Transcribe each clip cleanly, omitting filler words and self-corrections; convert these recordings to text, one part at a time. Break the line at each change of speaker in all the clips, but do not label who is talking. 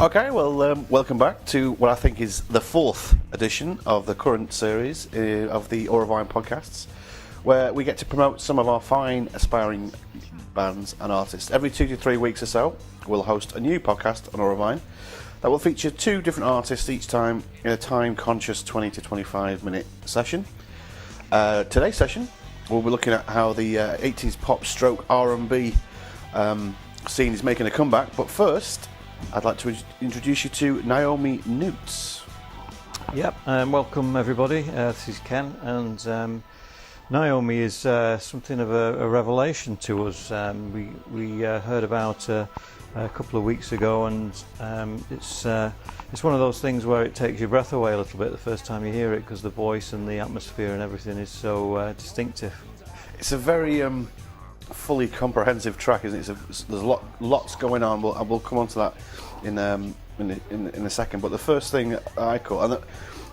Okay, well, welcome back to what I think is the fourth edition of the current series of the Aurovine podcasts, where we get to promote some of our fine, aspiring bands and artists. Every 2 to 3 weeks or so, we'll host a new podcast on Aurovine that will feature two different artists each time in a time-conscious 20 to 25-minute session. Today's session, we'll be looking at how the 80s pop stroke R&B scene is making a comeback, but first, I'd like to introduce you to Naomi Neuts.
Yep, welcome everybody. This is Ken, and Naomi is something of a revelation to us. We heard about a couple of weeks ago, and it's one of those things where it takes your breath away a little bit the first time you hear it, because the voice and the atmosphere and everything is so distinctive.
It's a very fully comprehensive track, isn't it? There's lots going on. We'll come on to that in a second. But the first thing I caught, and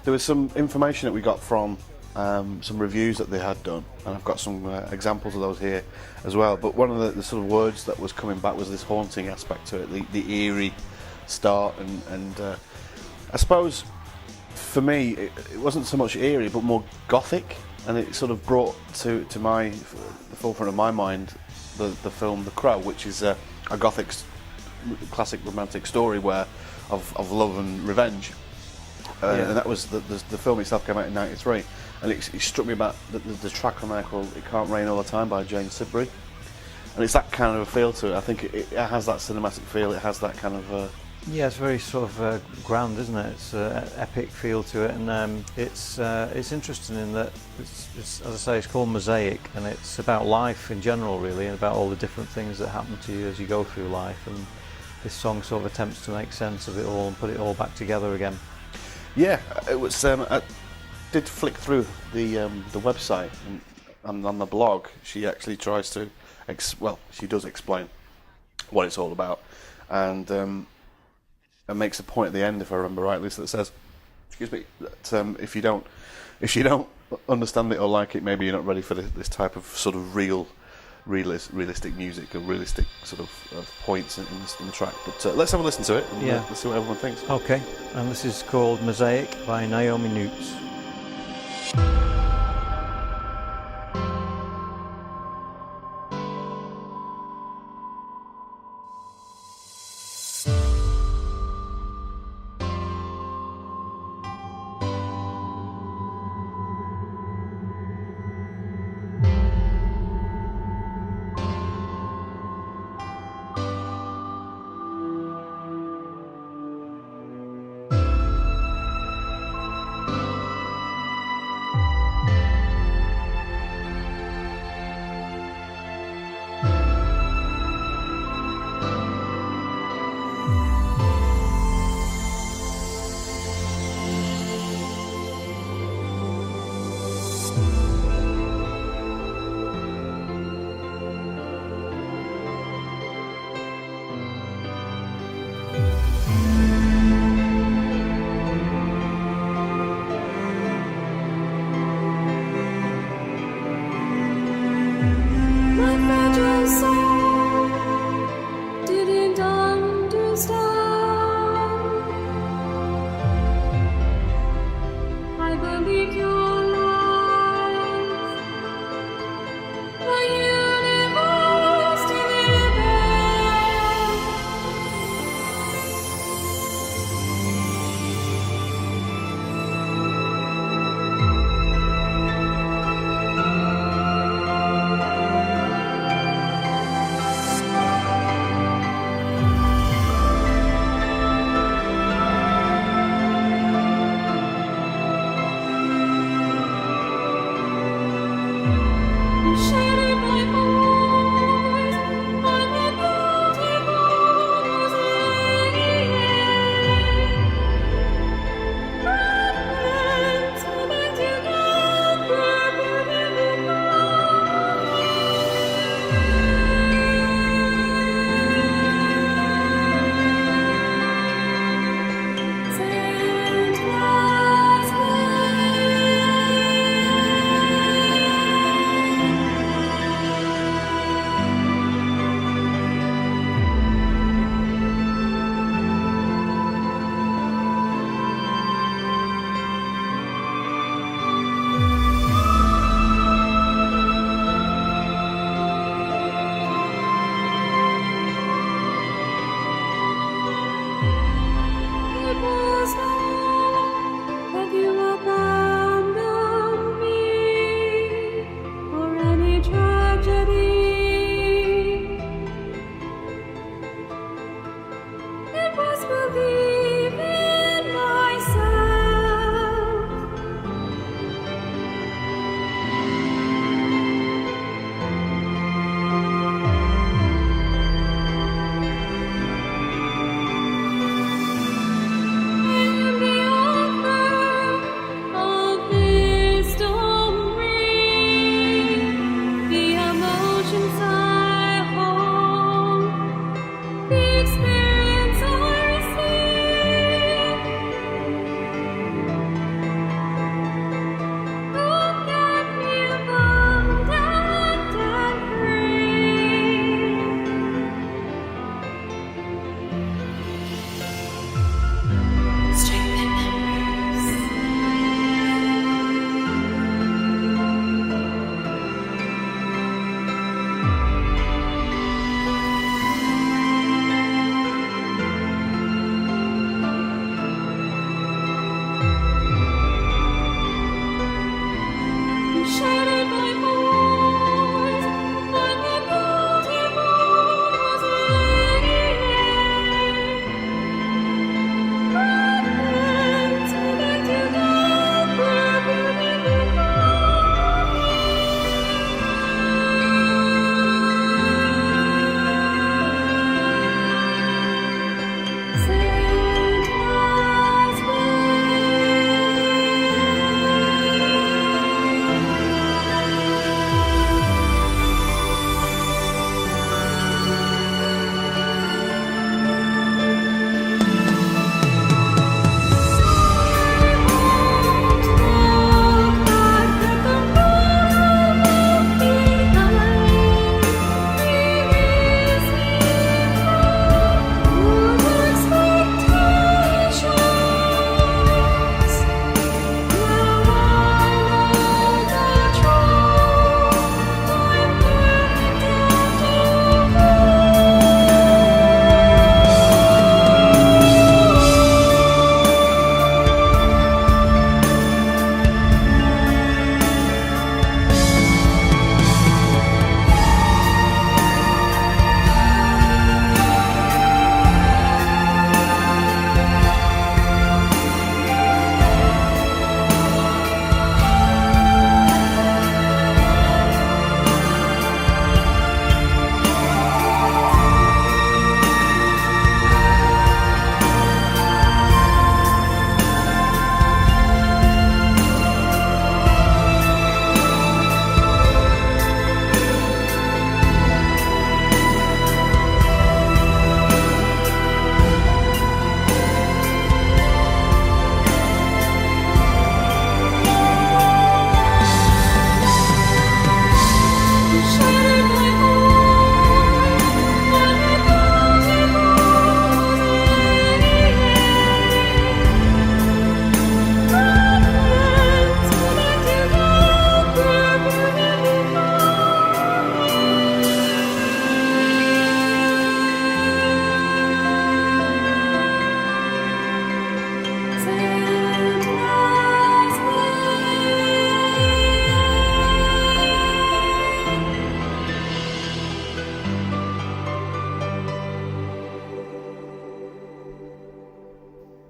there was some information that we got from some reviews that they had done, and I've got some examples of those here as well. But one of the sort of words that was coming back was this haunting aspect to it, the eerie start, and I suppose for me it wasn't so much eerie, but more gothic. And it sort of brought to the forefront of my mind the film The Crow, which is a gothic classic romantic story of love and revenge. And that was the film itself came out in '93, and it struck me about the track on there called "It Can't Rain All the Time" by Jane Siberry, and it's that kind of a feel to it. I think it has that cinematic feel. It has that kind of
yeah, it's very sort of grand, isn't it? It's an epic feel to it, and it's interesting in that it's, as I say, it's called Mosaic, and it's about life in general, really, and about all the different things that happen to you as you go through life. And this song sort of attempts to make sense of it all and put it all back together again.
Yeah, it was. I did flick through the website, and on the blog, she actually tries to, she does explain what it's all about, and makes a point at the end, if I remember rightly, that says, "Excuse me, that if you don't understand it or like it, maybe you're not ready for this type of sort of realistic music or realistic sort of points in the track." But let's have a listen to it, and let's see what everyone thinks.
Okay, and this is called Mosaic by Naomi Neuts.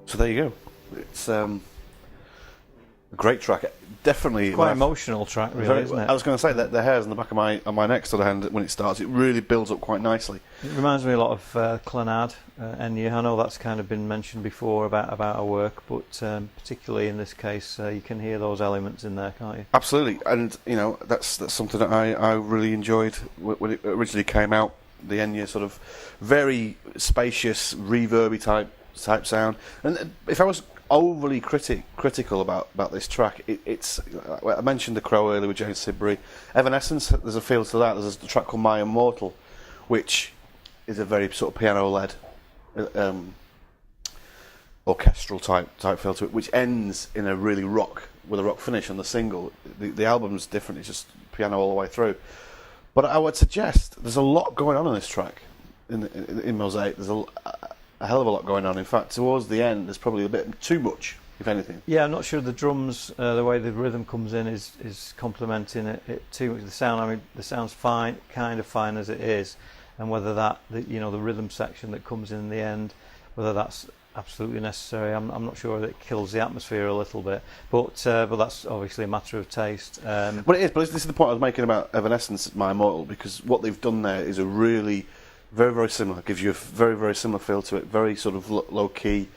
So there you go. It's a great track. Definitely
Quite emotional track, really, isn't it?
I was going to say that the hairs on the back of my neck sort of hand when it starts, it really builds up quite nicely.
It reminds me a lot of Clonard, Enya. I know that's kind of been mentioned before about our work, but particularly in this case, you can hear those elements in there, can't you?
Absolutely, and that's something that I really enjoyed when it originally came out. The Enya sort of very spacious, reverby type sound. And if I was overly critical about this track, it's I mentioned The Crow earlier with Jane Siberry. Evanescence, there's a feel to that. There's a track called My Immortal, which is a very sort of piano-led orchestral type feel to it, which ends in a really rock finish on the single. The album's different, it's just piano all the way through. But I would suggest there's a lot going on this track in Mosaic. There's a hell of a lot going on. In fact, towards the end, there's probably a bit too much, if anything.
Yeah, I'm not sure the drums, the way the rhythm comes in, is complementing it too much. The sound, I mean, the sound's fine, kind of fine as it is, and whether the rhythm section that comes in the end, whether that's absolutely necessary, I'm not sure that it kills the atmosphere a little bit, but that's obviously a matter of taste.
But it is. But this is the point I was making about Evanescence, My Immortal, because what they've done there is a really very, very similar. Gives you a very, very similar feel to it. Very sort of low key,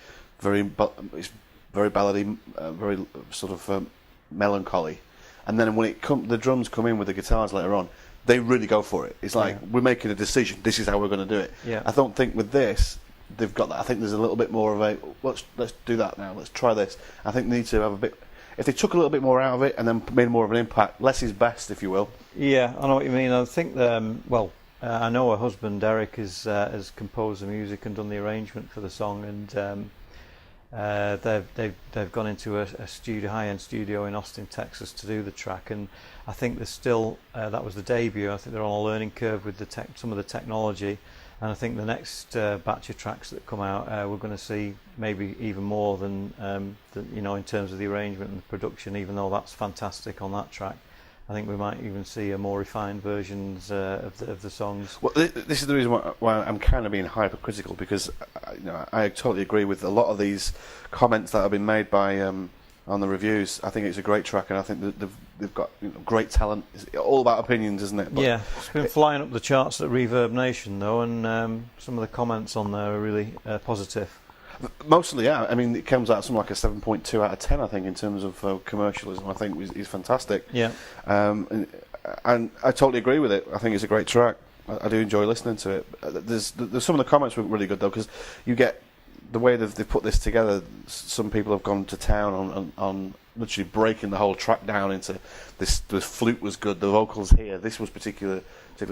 it's very ballady, very sort of melancholy. And then when the drums come in with the guitars later on, they really go for it. It's like we're making a decision. This is how we're going to do it.
Yeah.
I don't think with this they've got that. I think there's a little bit more of a let's do that now. Let's try this. I think they need to have a bit. If they took a little bit more out of it and then made more of an impact, less is best, if you will. Yeah,
I know what you mean. I think I know her husband Derek has composed the music and done the arrangement for the song, and they've gone into a high-end studio in Austin, Texas, to do the track. And I think there's still that was the debut. I think they're on a learning curve with some of the technology. And I think the next batch of tracks that come out, we're going to see maybe even more than in terms of the arrangement and the production. Even though that's fantastic on that track, I think we might even see a more refined versions of the songs. Well,
this is the reason why I'm kind of being hypercritical, because I totally agree with a lot of these comments that have been made by on the reviews. I think it's a great track, and I think that they've got great talent. It's all about opinions, isn't it?
But yeah, it's been flying up the charts at Reverb Nation, though, and some of the comments on there are really positive.
Mostly, yeah. I mean, it comes out something like a 7.2 out of 10, I think, in terms of commercialism. I think is fantastic.
Yeah.
And I totally agree with it. I think it's a great track. I do enjoy listening to it. There's some of the comments were really good, though, because you get the way they've put this together. Some people have gone to town on literally breaking the whole track down into this. The flute was good, the vocals here. This was particularly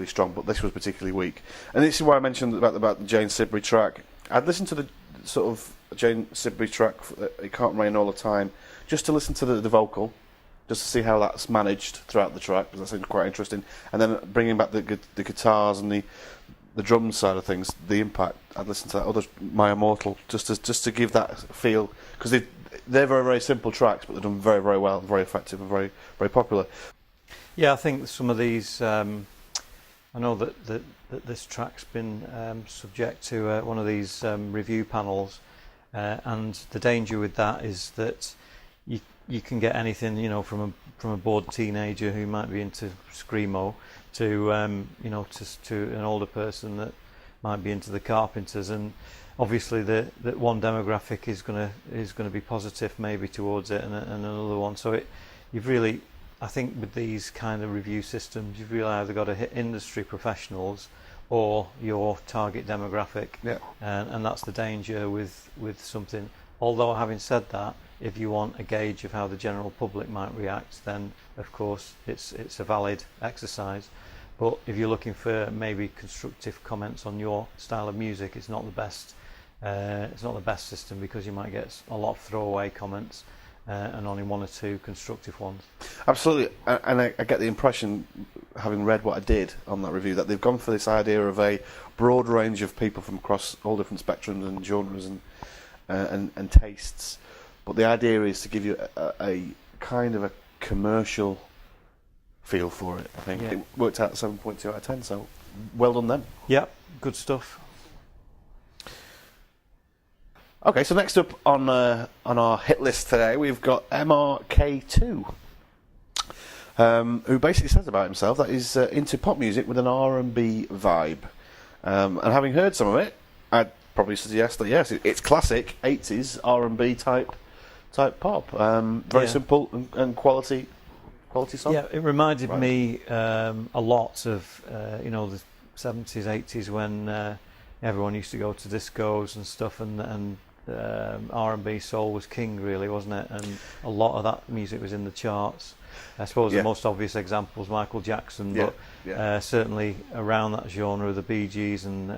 strong, but this was particularly weak. And this is why I mentioned about the Jane Siberry track. I'd listen to the sort of Jane Siberry track, It Can't Rain All the Time, just to listen to the vocal, just to see how that's managed throughout the track, because that seems quite interesting. And then bringing back the guitars and the drum side of things, the impact. I'd listen to that other My Immortal just to give that feel, because they're very, very simple tracks, but they're done very, very well, very effective, and very, very popular.
Yeah, I think some of these. I know that this track's been subject to one of these review panels, and the danger with that is that you can get anything, from a bored teenager who might be into screamo to an older person that might be into the Carpenters, and obviously that one demographic is going to be positive maybe towards it, and another one. So you've really, I think, with these kind of review systems, you've really either got to hit industry professionals or your target demographic, and that's the danger with something. Although, having said that, if you want a gauge of how the general public might react, then of course it's a valid exercise. But if you're looking for maybe constructive comments on your style of music, it's not the best. It's not the best system, because you might get a lot of throwaway comments and only one or two constructive ones.
Absolutely, and I get the impression, having read what I did on that review, that they've gone for this idea of a broad range of people from across all different spectrums and genres and tastes. But the idea is to give you a kind of a commercial feel for it. I think it worked out 7.2 out of 10. So well done them.
Yeah, good stuff.
Okay, so next up on our hit list today, we've got MRK2, who basically says about himself that he's into pop music with an R&B vibe. And having heard some of it, I'd probably suggest that yes, it's classic 80s R&B type pop. Very simple and quality song.
Yeah, it reminded me a lot of the 70s, 80s when everyone used to go to discos and stuff, and R&B soul was king, really, wasn't it? And a lot of that music was in the charts. I suppose the most obvious example was Michael Jackson, but certainly around that genre, the Bee Gees and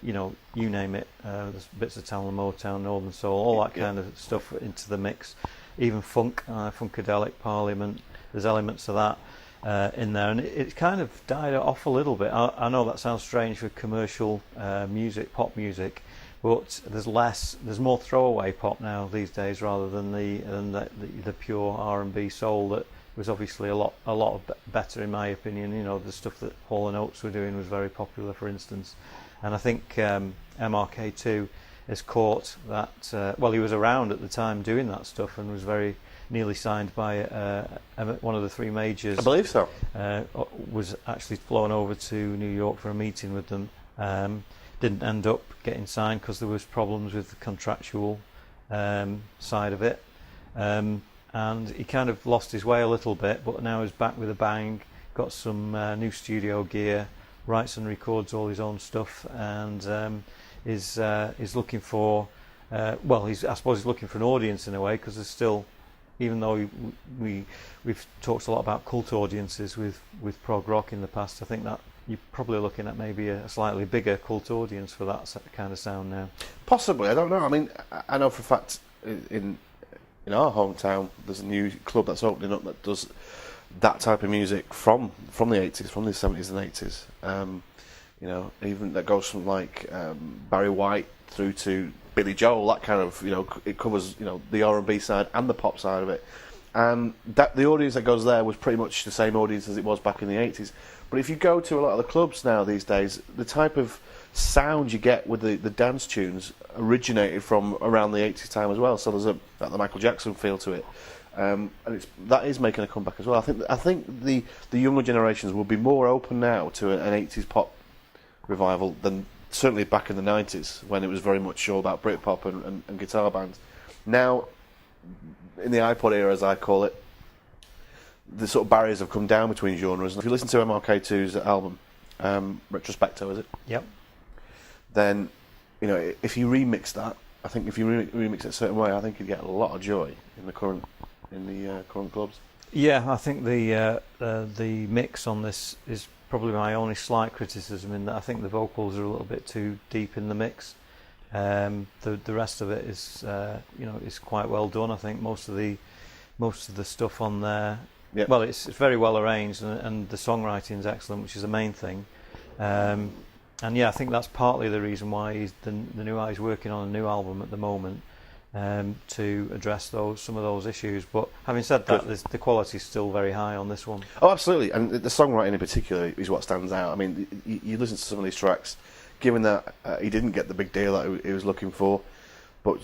you name it, there's bits of Town and Motown, Northern Soul, all that kind of stuff into the mix. Even funk, Funkadelic, Parliament, there's elements of that in there, and it kind of died off a little bit. I know that sounds strange for commercial music, pop music, but there's more throwaway pop now these days rather than the pure R&B soul that was obviously a lot better in my opinion. The stuff that Hall and Oates were doing was very popular, for instance, and I think MRK2 has caught that. He was around at the time doing that stuff and was very nearly signed by one of the three majors.
I believe so.
Was actually flown over to New York for a meeting with them. Didn't end up getting signed because there was problems with the contractual side of it, and he kind of lost his way a little bit, but now he's back with a bang, got some new studio gear, writes and records all his own stuff, and is looking for I suppose he's looking for an audience in a way, because there's still, even though we've talked a lot about cult audiences with prog rock in the past, I think that you're probably looking at maybe a slightly bigger cult audience for that kind of sound now. Possibly,
I don't know. I mean, I know for a fact in our hometown there's a new club that's opening up that does that type of music from the 80s, from the 70s and 80s. Even that goes from like Barry White through to Billy Joel. That kind of it covers the R&B side and the pop side of it. That the audience that goes there was pretty much the same audience as it was back in the 80s. But if you go to a lot of the clubs now these days, the type of sound you get with the dance tunes originated from around the 80s time as well. So there's the Michael Jackson feel to it, and that is making a comeback as well. I think the younger generations will be more open now to an 80s pop revival than certainly back in the 90s, when it was very much all about Britpop and guitar bands. Now, in the iPod era, as I call it, the sort of barriers have come down between genres. And if you listen to MRK2's album, Retrospecto, is it?
Yep.
Then, if you remix that, I think if you remix it a certain way, I think you'd get a lot of joy in the current clubs.
Yeah, I think the mix on this is probably my only slight criticism, in that I think the vocals are a little bit too deep in the mix. The rest of it is is quite well done. I think most of the stuff on there. Yep. Well, it's very well arranged, and the songwriting is excellent, which is the main thing. And I think that's partly the reason why the new guy's working on a new album at the moment, to address some of those issues. But having said that, the quality is still very high on this one.
Oh, absolutely, and the songwriting in particular is what stands out. I mean, you listen to some of these tracks, given that he didn't get the big deal that he was looking for, but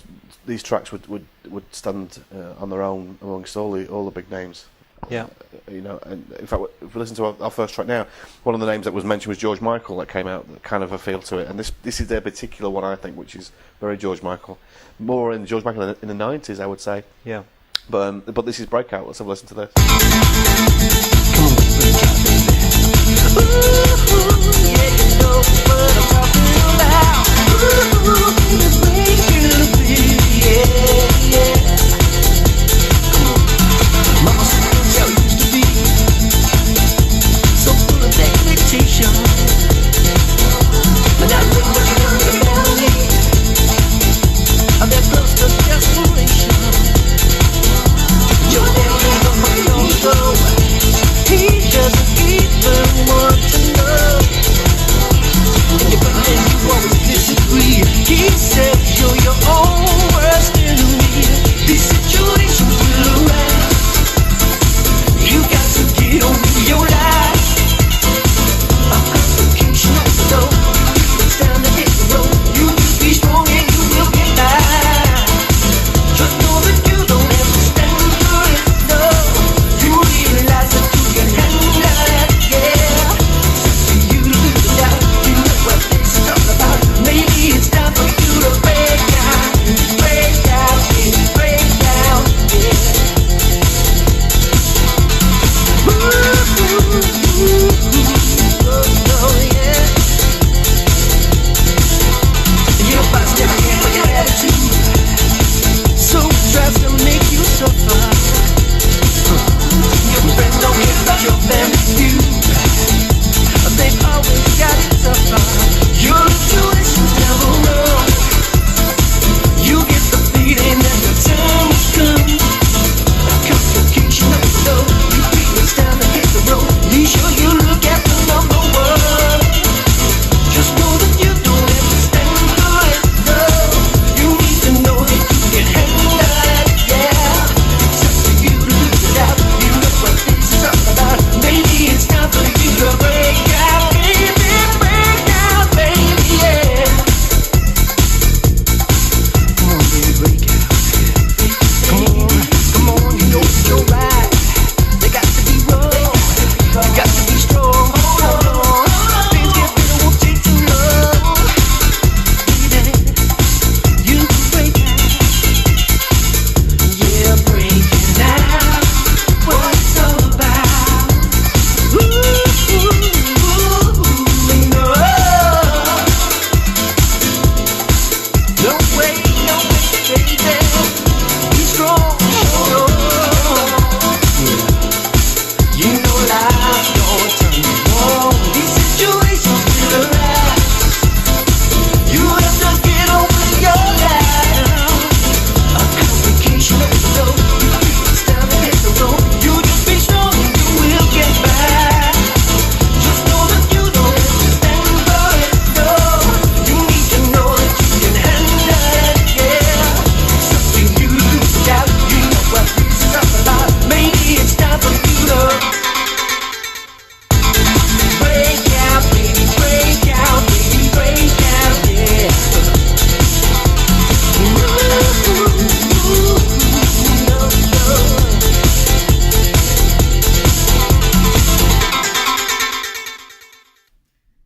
these tracks would stand on their own amongst all the big names.
Yeah,
and in fact, if we listen to our first track now, one of the names that was mentioned was George Michael. That came out, that kind of a feel to it, and this is their particular one, I think, which is very George Michael, more in George Michael in the 90s, I would say.
Yeah,
but this is Breakout. Let's have a listen to this.
He said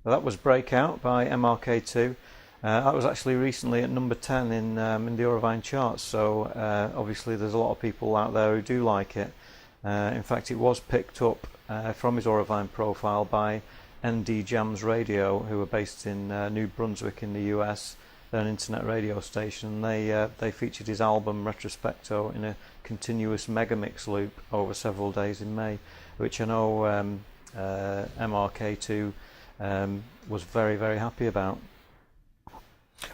That was Breakout by MRK2. That was actually recently at number 10 in the Aurovine charts, so obviously there's a lot of people out there who do like it. In fact, it was picked up from his Aurovine profile by ND Jams Radio, who are based in New Brunswick in the US. They're an internet radio station. They featured his album Retrospecto in a continuous megamix loop over several days in May, which I know MRK2 was very, very happy about.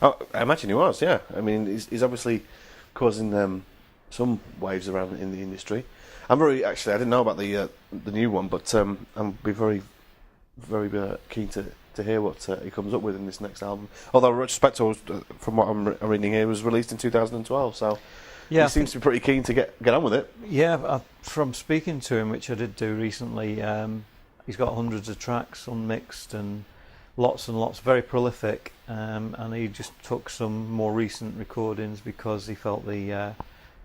Oh, I imagine he was, yeah. I mean, he's obviously causing some waves around in the industry. I didn't know about the new one, but I'm be very, very keen to hear what he comes up with in this next album. Although Retrospecto, from what I'm reading here, was released in 2012, so
yeah,
he seems to be pretty keen to get on with it.
Yeah, from speaking to him, which I did do recently, he's got hundreds of tracks unmixed and lots, very prolific, and he just took some more recent recordings because he felt the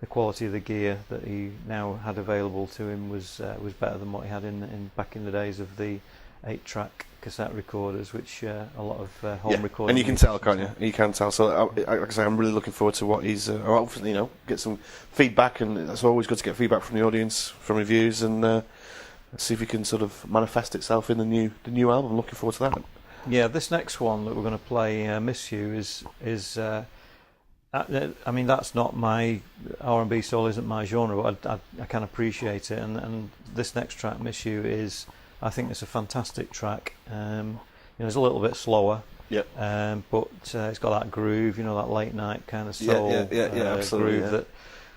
quality of the gear that he now had available to him was better than what he had in back in the days of the 8-track cassette recorders, which a lot of home recording.
And you can tell, can't you? You can tell. So, like I say, I'm really looking forward to what he's. Hopefully, get some feedback, and that's always good to get feedback from the audience, from reviews, and see if it can sort of manifest itself in the new album. Looking forward to that. Yeah,
this next one that we're going to play, "Miss You," is. I mean, that's not my R&B soul, isn't my genre, but I can appreciate it. And this next track, "Miss You," is, I think it's a fantastic track. It's a little bit slower.
Yep.
But it's got that groove, that late night kind of soul
absolutely,
groove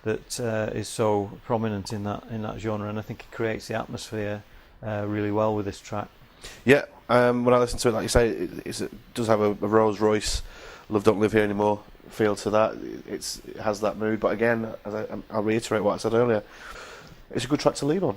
that is so prominent in that genre, and I think it creates the atmosphere really well with this track.
Yeah. When I listen to it, like you say, it does have a Rolls Royce "Love Don't Live Here Anymore" feel to that. It has that mood, but again, as I'll reiterate what I said earlier, it's a good track to leave on.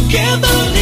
Can't believe